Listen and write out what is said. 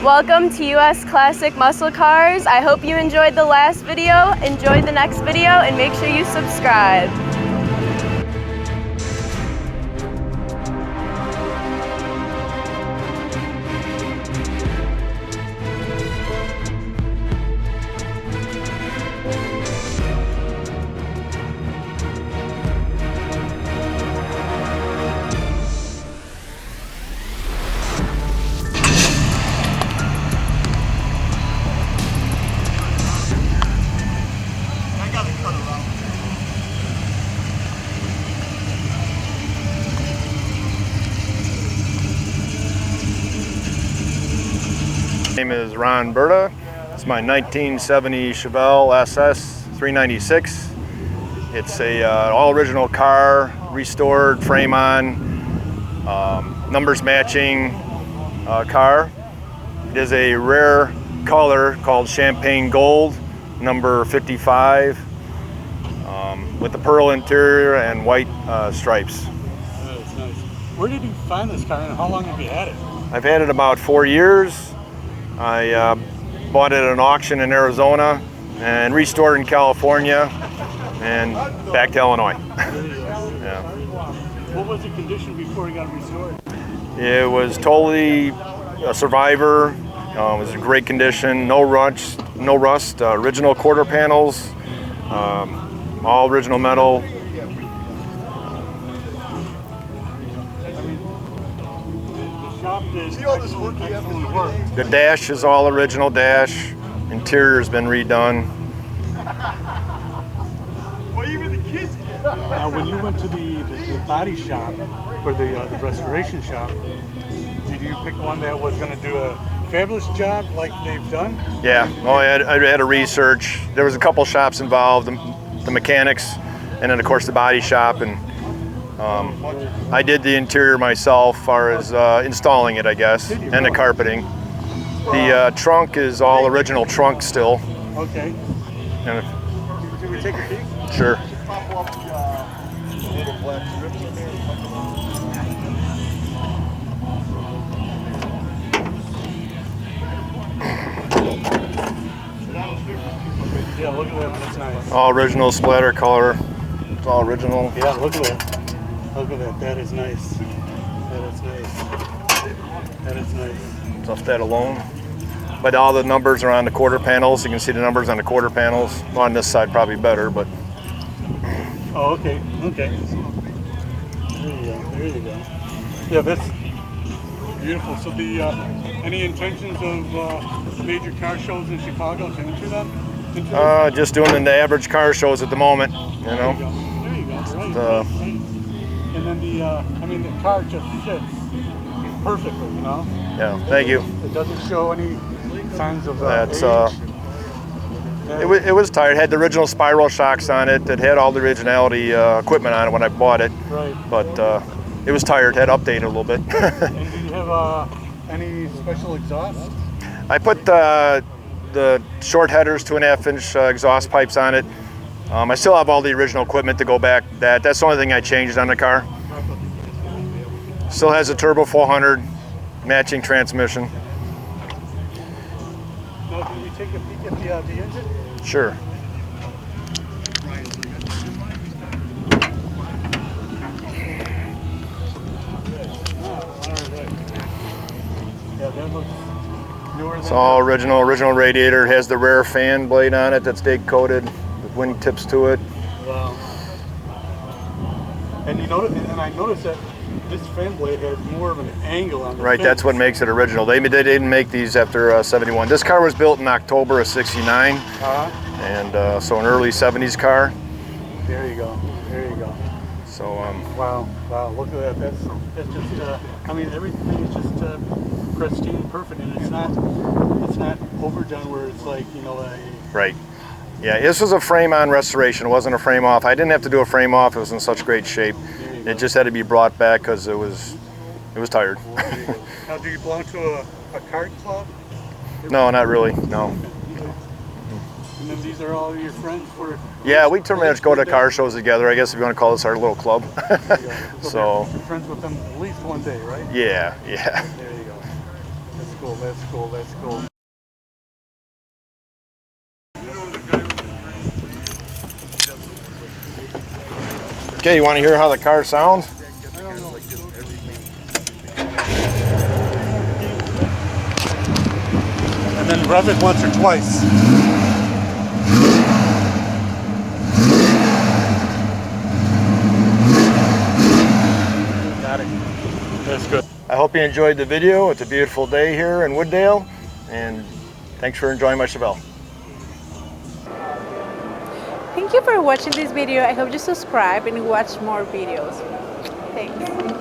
Welcome to US Classic Muscle Cars. I hope you enjoyed the last video, enjoyed the next video, and make sure you subscribe. My name is Ron Berta. It's my 1970 Chevelle SS 396. It's a all original car, restored, frame on, numbers matching car. It is a rare color called champagne gold, number 55, with the pearl interior and white stripes. That's nice. Where did you find this car and how long have you had it? I've had it about 4 years. I bought it at an auction in Arizona and restored in California and back to Illinois. Yeah. What was the condition before it got restored? It was totally a survivor. It was in great condition, no rust, original quarter panels, all original metal. The dash is all original dash. Interior's been redone. Now, when you went to the body shop or the restoration shop, did you pick one that was going to do a fabulous job like they've done? Yeah. Oh, I had to research. There was a couple shops involved, the mechanics, and then of course the body shop, and I did the interior myself, as far as installing it, I guess, and the carpeting. The trunk is all original trunk still. Okay. And Can we take a peek? sure. Yeah, look at that. That's nice. All original splatter color. It's all original. Yeah, look at that. Look at that. That is nice. That is nice. That is nice. Just that alone. But all the numbers are on the quarter panels. You can see the numbers on the quarter panels. Well, on this side probably better, but. Oh, okay. Okay. There you go. There you go. Yeah, that's beautiful. So the any intentions of major car shows in Chicago to enter them? Just doing the average car shows at the moment, you know. There you go. Right. And then the car just fits perfectly, you know. Yeah. Thank you. It doesn't show any signs of That's age. it was tired. It had the original spiral shocks on it. It had all the originality equipment on it when I bought it. Right. But it was tired. Had updated a little bit. And do you have any special exhaust? I put the short headers, 2.5-inch exhaust pipes on it. I still have all the original equipment to go back. That's the only thing I changed on the car. Still has a turbo 400, matching transmission. Now, can we take a peek at the engine? Sure. Yeah, that looks newer than It's all original radiator. It has the rear fan blade on it that's dig coated with wing tips to it. Wow. And I noticed that this fan blade has more of an angle on the Right, that's what makes it original. They didn't make these after 71. This car was built in October of 69, and so an early 70s car. There you go. There you go. So Wow. Look at that. That's just. Everything is just pristine, perfect, and it's not overdone where it's like right. Yeah, this was a frame-on restoration. It wasn't a frame-off. I didn't have to do a frame-off. It was in such great shape. It just had to be brought back because it was tired. Now, do you belong to a kart club? No, not really. No. And then these are all your friends for? Yeah, we pretty much go to car shows together. I guess if you want to call this our little club. So you're friends with them at least one day, right? Yeah. There you go. Let's go, let's go, let's go. Okay, you want to hear how the car sounds? And then rev it once or twice. Got it. That's good. I hope you enjoyed the video. It's a beautiful day here in Wooddale, and thanks for enjoying my Chevelle. Thank you for watching this video. I hope you subscribe and watch more videos. Thanks.